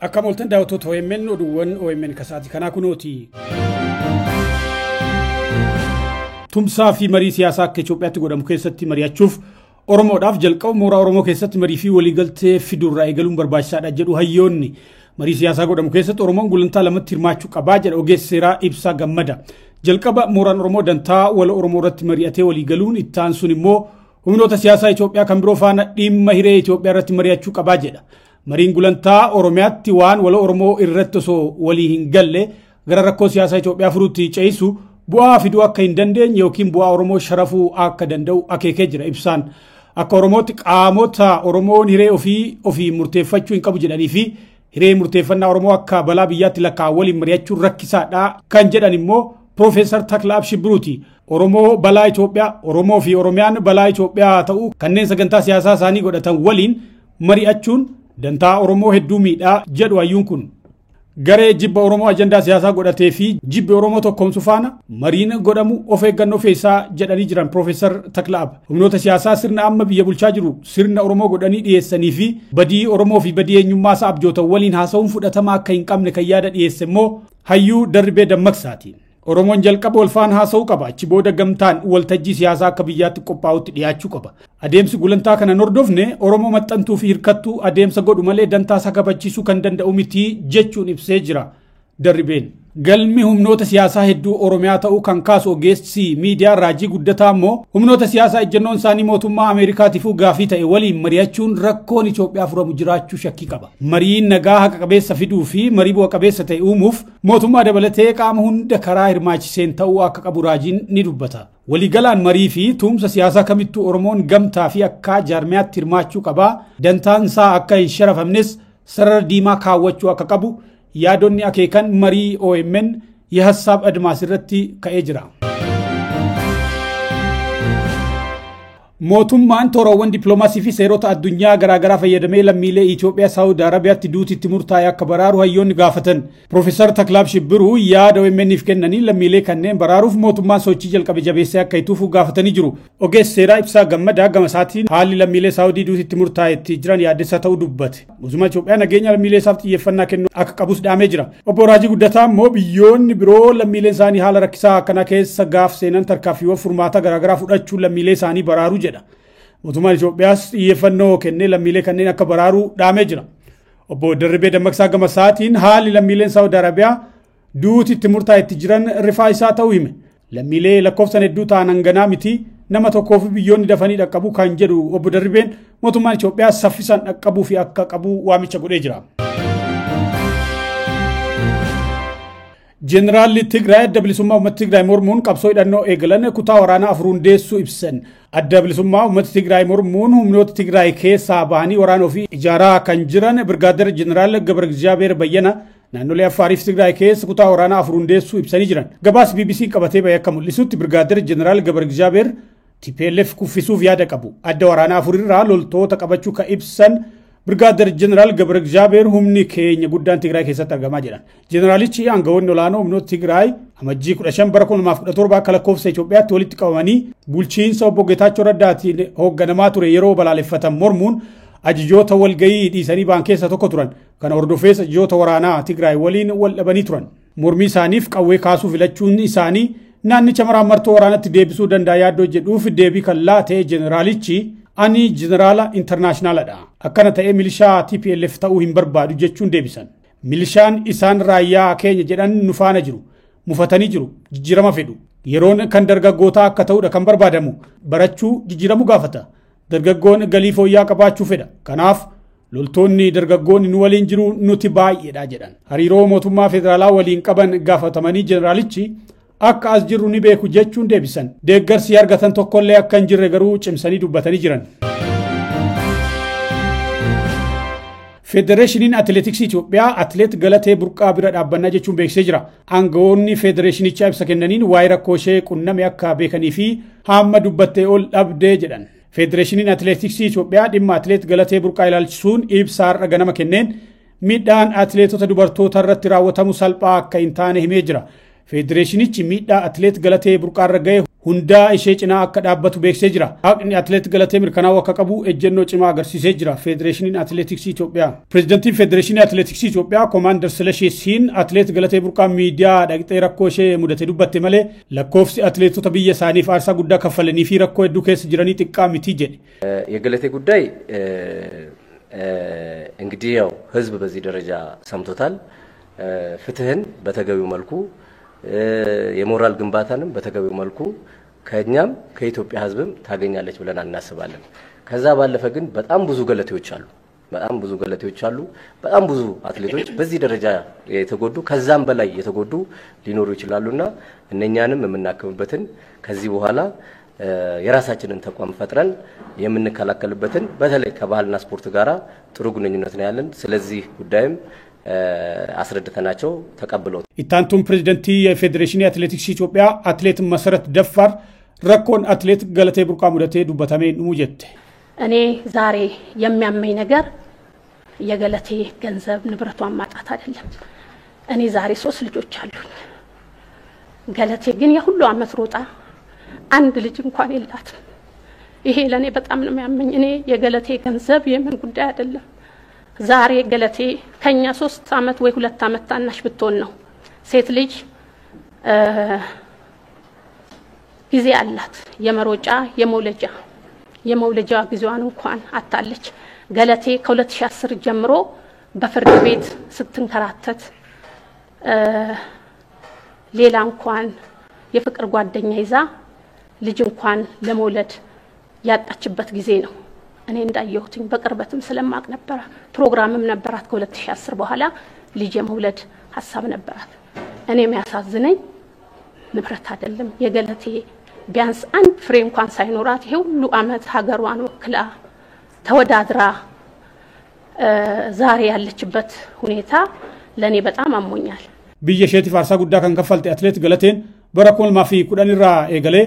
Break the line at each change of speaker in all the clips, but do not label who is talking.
Akka moltan daawwattoota OMN oduuwwan OMN kasaati kanaa kunooti. Tumsaa fi marii siyaasaa akka Itoophiyaatti godhamu keessatti mari'achuuf Oromoodhaaf jalqaba mooraa Oromoo keessatti marii fi waliigaltee fiduurraa eegaluun barbaachisaadha jedhu hayyoonni. Marii siyaasaa godhamu keessatti Oromoon gulantaa lamatti hirmaachuu qabaa jedha ogeessi seeraa Ibsaa Gammada. Jalqaba mooraan Oromoo dantaa wal Oromoo irratti mari'atee waliigaluun ittaan sun immoo humnoota siyaasaa Itoophiyaa kan biroo faana dhimma hiree Itoophiyaa irratti mari'achuu qabaa jedha. Mariin gulantaa Oromiyaatti waan wal Oromoo irratti osoo walii hin galle gara rakkoo siyaasaa Itoophiyaa furuutti ce'isu bu'aa fiduu akka hin dandeenye yookiin bu'aa Oromoo sharafuu akka danda'u akeekee jira Ibsaan. Akka Oromootti qaamota Oromoon hiree ofii murteeffachuu hin qabu jedhanii fi hiree murteeffannaa Oromoo akka balaa biyyaatti lakkaawwaliin mari'achuun rakkisaadha kan jedhan immoo Profeesar Taklaab Shibbiruuti. Oromoo balaa Itoophiyaa, Oromoo fi Oromiyaan balaa Itoophiyaa ta'uu kanneen sagantaa siyaasaa isaanii godhatan waliin mari'achuun dantaa Oromoo hedduu miidhaa jedhu hayyuun kun. Garee jibba Oromoo ajandaa siyaasaa godhatee fi jibbi Oromoo tokkoomsu faana mariin godhamu of eeggannoo feesaa jedhanii jiran Profeesar Taklaab. Humnoota siyaasaa sirna amma biyya bulchaa jiru sirna Oromoo godhanii dhiyeessanii fi badii Oromoo fi badii eenyummaa isaa abjootan waliin haasa'uun fudhatama akka hin qabne kan yaada dhiyeesse immoo hayyuu Darbee Dammaqsaati. Oromoon jalqaba walfaan haasa'uu qaba. Achi booda gamtaan waltajjii siyaasaa akka biyyaatti qophaa'utti dhiyaachuu qaba. Adeemsi gulantaa kana hordofne Oromoo maxxantuu fi hirkattuu adeemsa godhu malee dantaa isaa kabachiisuu kan danda'u miti jechuun ibsee jira Darbeen. Galmi humnoota siyaasaa hedduu Oromiyaa ta'uu kan kaasu ogeessi miidiyaa Raajii Guddataa immoo humnoota siyaasaa ejjennoon isaanii mootummaa Ameerikaatiif gaafii ta'e waliin mari'achuun rakkoon Itoophiyaa furamu jiraachuu shakkii qaba. Mariin nagaa haqa qabeessa fiduu fi marii bu'a qabeessa ta'e uumuuf mootummaa dabalatee qaama hunda karaa hirmaachiseen ta'uu akka qabu Raajiin ni dubbata. Waliigalaan marii fi tumsa siyaasaa kamittuu Oromoon gamtaa fi akka jaarmiyaatti hirmaachuu qaba. Dantaan isaa akka hin sharafamnes sarara diimaa kaawwachuu akka qabu yaadonni akeekan marii OMN የሐሳብ አድማስ irratti ka'ee jira. Mootummaan toorawwan dippiloomaasii fi seerota addunyaa garaagaraa fayyadamee lammiilee Itoophiyaa Saawud Arabiyaatti duutitti murtaa'e akka baraaru hayyoonni gaafatan. Profeesar Taklaab Shibbiruu yaada OMN'if kennanii lammiilee kanneen baraaruuf mootummaan sochii jalqabe jabeessee akka ituuf gaafatanii jiru. Ogeessi seeraa Ibsaa Gammadaa gama isaatiin haalli lammiilee Saawudii duutitti murtaa'etti jiran yaaddessaa ta'uu dubbate. Mootummaan Itoophiyaa nageenya lammiilee isaaf xiyyeeffannaa kennu akka qabus dhaamee jira. Obbo Raajii Guddataa immoo biyyoonni biroo lammiilee isaanii haala rakkisaa akkana keessa gaaf seenan tarkaanfiiwwan furmaata garaagaraa fudhachuun lammiilee isaanii baraaru jedha. Mootummaan Itoophiyaas xiyyeeffannoo kennee lammiilee kanneen akka baraaru dhaamee jira. Obbo Darbee Dammaqsaa gama isaatiin haalli lammiileen Saawud Arabiyaa duutitti murtaa'etti jiran rifaa isaa ta'uu hime. Lammiilee lakkoofsan hedduu ta'an hanganaa miti nama tokkoof biyyoonni dafanii dhaqqabuu kan jedhu Obbo Darbeen mootummaan Itoophiyaa saffisaan dhaqqabuu fi akka qabu waamicha godhee jira. Jeneraal Tigraay adda bilisummaa uummata Tigraay mormuun qabsoo hidhannoo eegalan kutaa waraanaa afur hundeessuu ibsan. Adda bilisummaa uummata Tigraay mormuun humnoota Tigraay keessaa bahanii waraana ofii ijaaraa kan jiran Birgaadeer Jeneraal Gabragizaabeer Bayyana naannolee Affaariif Tigraay keessa kutaa waraanaa afur hundeessuu ibsanii jiran. Gabaas BBC qabatee bahee akka mul'isutti Birgaadeer Jeneraal Gabragizaabeer TPLF kuffisuuf yaada qabu. Adda waraanaa afurirraa loltoota qabachuu ka ibsan Birgaadeer Jeneraal Gabragizaabeer humni keenya guddaan Tigraay keessatti argamaa jedhan. Jeneraalichi aangawoonni olaanoo humnoota Tigraay amajjii 15 bara 2017 akka lakkoofsa Itoophiyaatti walitti qabamanii bulchiinsa obbo Geetaachoo Raddaatiin hoogganamaa ture yeroo balaaleffatan mormuun ajajoota walgayii dhiisanii ba'an keessa tokko turan. Kana hordofees ajajoota waraanaa Tigraay waliin wal dhabanii turan. Mormii isaaniif qawwee kaasuu filachuun isaanii naannicha maraamartoo waraanatti deebisuu danda'a yaaddoo jedhuuf deebii kan laate jeneraalichi ani jeneraala intarnaashinaalaadha. Akkana ta'ee milishaa TPLF ta'uu hin barbaadu jechuun deebisan. Milishaan isaan raayyaa keenya jedhan nu faana jiru. Mufatanii jiru. Jijjiirama fedhu. Yeroon kan dargaggootaa akka ta'udha kan barbaadamu. Barachuu jijjiiramu gaafata. Dargaggoon galii fooyyaa qabaachuu fedha. Kanaaf loltoonni dargaggoonni nu waliin jiru nuti baay'eedha jedhan. Hariiroo mootummaa federaalaa waliin qaban gaafatamanii jeneraalichi akka as jirru ni beeku jechuun deebisan. Deeggarsi argatan tokkollee akka hin jirre garuu cimsanii dubbatanii jiran. Federeeshiniin Atileetiksii Itoophiyaa Atileet Galatee Burqaa bira dhaabbannaa jechuun beeksisee jira. Aangawoonni federeeshinichaa ibsa kennaniin waa'ee rakkoo ishee qunname akka beekanii fi hamma dubbattee ol dhabdee jedhan. Federeeshiniin Atileetiksii Itoophiyaa dhimma Atileet Galatee Burqaa ilaalchisuun ibsa har'a ganama kenneen miidhaan atileetota dubartoota irratti raawwatamu salphaa akka hin taane himee jira. Federeeshinichi miidhaa Atileet Galatee Burqaa irra ga'e hundaa ishee cinaa akka dhaabbatu beeksisee jira. Haqni atileet Galatee mirkanaa'uu akka qabu ejjennoo cimaa agarsiisee jira. Federeeshiniin Atileetiksii Itoophiyaa. Pireezidantiin Federeeshinii Atileetiksii Itoophiyaa Koomaandar Silashee Siin atileet Galatee Burqaa miidiyaa dhaqxee rakkoo ishee mudate dubbatte malee lakkoofsi atileetota biyya isaaniif aarsaa guddaa kaffalanii fi rakkoo hedduu keessa jiranii xiqqaa miti jedhe.
የገለቴ ጉዳይ እንግዲህ ያው ህዝብ በዚህ ደረጃ ሰምቶታል። ፍትህን በተገቢው መልኩ የሞራል ግንባታንም በተገቢው መልኩ ከኛም ከኢትዮጵያ ህዝብም ታገኛለች ብለን እናስባለን። ከዛ ባለፈ ግን በጣም ብዙ ገለቴዎች አሉ። በጣም ብዙ አትሌቶች በዚህ ደረጃ የተጎዱ ከዛም በላይ የተጎዱ ሊኖሩ ይችላሉና እነኛንም የምናከምበትን ከዚህ በኋላ የራሳችንን ተቋም ፈጥረን የምንከላከልበትን በተለይ ከባህልና ስፖርት ጋራ ጥሩ ግንኙነት ነው ያለን። ስለዚህ ጉዳይም አስረድተናቸው ተቀብለው
ኢታንቱም ፕሬዝዳንት የፌዴሬሽን አትሌቲክስ ኢትዮጵያ አትሌት መሰረት ደፋር ረኮን አትሌት ገለቴ ቡርቃ ሙደቴ ዱበታሜ ሙጀት
እኔ ዛሬ የሚያመኝ ነገር የገለቴ ገንዘብ ንብረቷን ማጣት አይደለም። እኔ ዛሬ 3 ልጆች አሉኝ። ገለቴ ግን የሁሉ አመት ሮጣ አንድ ልጅ እንኳን የላትም። ይሄ ለኔ በጣም ነው የሚያመኝ። እኔ የገለቴ ገንዘብ የምን ጉዳይ አይደለም። ዛሬ ገለቴ ከኛ 3 አመት ወይ 2 አመት ታናሽ ብትሆን ነው ሴት ልጅ ጊዜ አላት የመሮጫ የመውለጃ ጊዜዋን እንኳን አጣለች። ገለቴ ከ2010 ጀምሮ በፍርድ ቤት ስትንከራተት ሌላ እንኳን የፍቅር ጓደኛ ይዛ ልጅ እንኳን ለመውለድ ያጣችበት ጊዜ ነው። እኔ እንዳየሁትኝ በቅርበትም ስለማቅ ነበር። ፕሮግራምም ነበራት ከ2010 በኋላ ልጅ የመውለድ ሐሳብ ነበራት። እኔ የሚያሳዝነኝ ንብረት አይደለም የገለቴ ቢያንስ አንድ ፍሬ እንኳን ሳይኖራት ይሄ ሁሉ አመት ሀገሯን ወክላ ተወዳድራ ዛሬ ያለችበት ሁኔታ ለኔ በጣም አሞኛል።
ቢየሸቲ ፋርሳ ጉዳ ከንከፈልት አትሌት ገለቴን በረኮል ማፊ ኩዳንራ ኤገሌ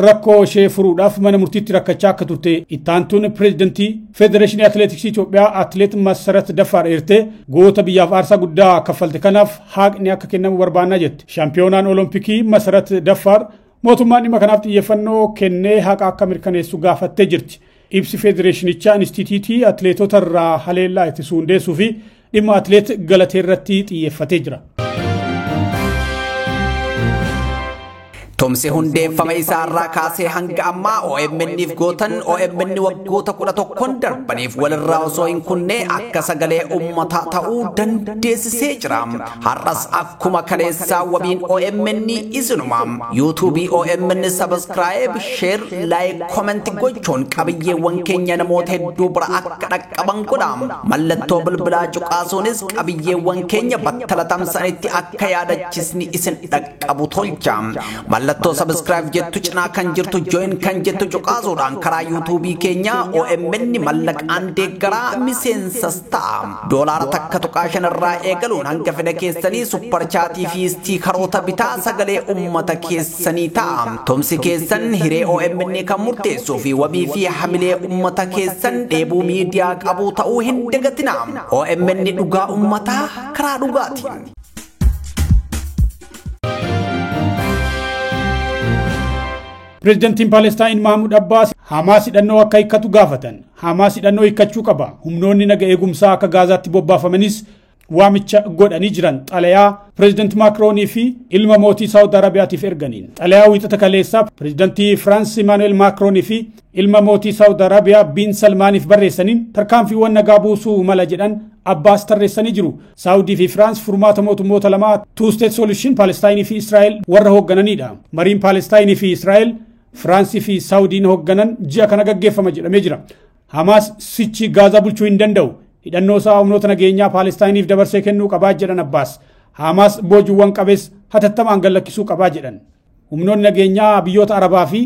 ረኮ ሼፍሩዳፍ መነ ሙርቲት ረከቻ ከቱርቴ ኢታንቱን ፕሬዝዳንት ፌዴሬሽን አትሌቲክስ ኢትዮጵያ አትሌት መሰረት ደፋር ኤርቴ ጎተ ቢያ ፋርሳ ጉዳ ከፈልት ከናፍ ሀቅኒ አከከነም ወርባና ጀት ሻምፒዮናን ኦሎምፒክ መሰረት ደፋር ሞቱማን መከናፍት የፈኖ ከኔ ሀቃ ከመርከኔሱ ጋፈተ ጅርት ኢፕሲ ፌዴሬሽንቻ ኢንስቲትዩቲ አትሌቶተራ ሀሌላ የተሱ እንደሱፊ ዲማ አትሌት ገለቴ ረቲ ጥየፈተ ጅራ
Tomse hunde fama isarra kaase hanga amma OMNif gootan OMN waggoota 11 darbanif walirra osoo hin kunne akka sagalee ummata ta'uu dandeessisee jira. Har'as akkuma kaleessa wabiin OMN isinuma YouTube OMN subscribe share like comment gochuun qabiyyeewwan keenya namoota hedduu bira akka dhaqqaban godha. Mallattoo bilbilaa cuqaasuunis qabiyyeewwan keenya battala tamsanitti akka yaadachisni isin dhaqqabu tolcha. Mallattoo subscribe jettu cina kan jirtu join kan jettu cuqaasuudhaan karaa YouTube keenya OMN mallaqaan deeggaraa miseensas ta'a. Doolaara takka tuqaa 5 irraa eegaluun hanga fedha keessanii super chaatii fi stiikaroota bitaa sagalee ummata keessanii ta'a. Tumsi keessan hiree OMN kan murteessuu fi wabii fi hamilee ummata keessan dheebuu miidiyaa qabu ta'uu hin dagatina. OMN dhugaa ummataa karaa dhugaati.
President Palestine Mahmoud Abbas Hamas hidhannoo akka hikkatu gaafatan. Hamas hidhannoo hikkachuu qaba. Humnoonni naga eegumsaa akka Gaazaatti bobbaafamanis waamicha godhanii jiran xalayaa President Macron fi ilma mootii Saudi Arabiyaatiif erganiin. Xalayaa wiixata kaleessaa President France Emmanuel Macron fi ilma mootii Saudi Arabiyaa bin Salmaaniif barreessaniin tarkaanfiiwwan nagaa buusuu mala jedhan Abbas tarreessanii jiru. Saudi fi France furmaata mootummoota lamaa two state solution Palestine fi Israel warra hooggananidha. Mariin Palestine fi Israel France fi Saudi hoogganan ji'a kana gaggeeffama jedhamee jira. Hamas sichi Gaza bulchuu hin danda'u. Hidhannoo isaa humnoota nageenyaa Palestiniif dabarsee kennuu qabaa jedhan Abbas. Hamas boojuuwwan qabees hatattamaan gallakkisuu qabaa jedhan. Humnoonni nageenyaa biyyoota Arabaa fi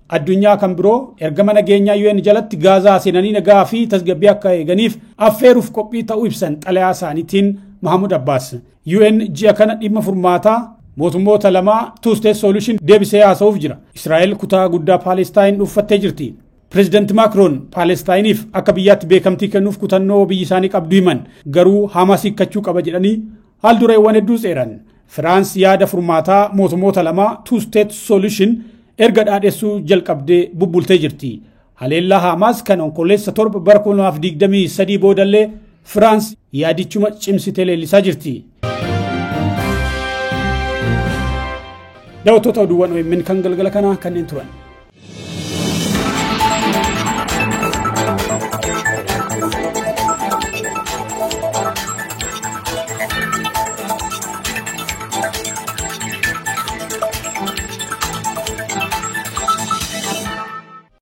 addunyaa kan biroo ergama nageenyaa UN jalatti Gaza seenanii nagaa fi tasgabbii akka eeganiif affeeruuf qophii ta'uu ibsan xalayaa isaaniitiin Mahmoud Abbas. UN ji'a kana dhimma furmaataa mootummoota lamaa two state solution deebisee haasa'uuf jira. Israa'el kutaa guddaa Palestine dhuunfattee jirti. President Macron Palestiniif akka biyyaatti beekamtii kennuuf kutannoo biyyi isaanii qabdu himan garuu Hamas hikkachuu qaba jedhanii haaldureewwan hedduu seeran. France yaada furmaataa mootummoota lamaa two state solution erga dhaadhessuu jalqabdee bubbultee jirti. Haleellaa Hamaas kan onkolleessa torba bara 2023 boodallee Firaans yaadichuma cimsitee leellisaa jirti. Daawwattoota oduuwwan OMN kan galgala kanaa kanneen turan.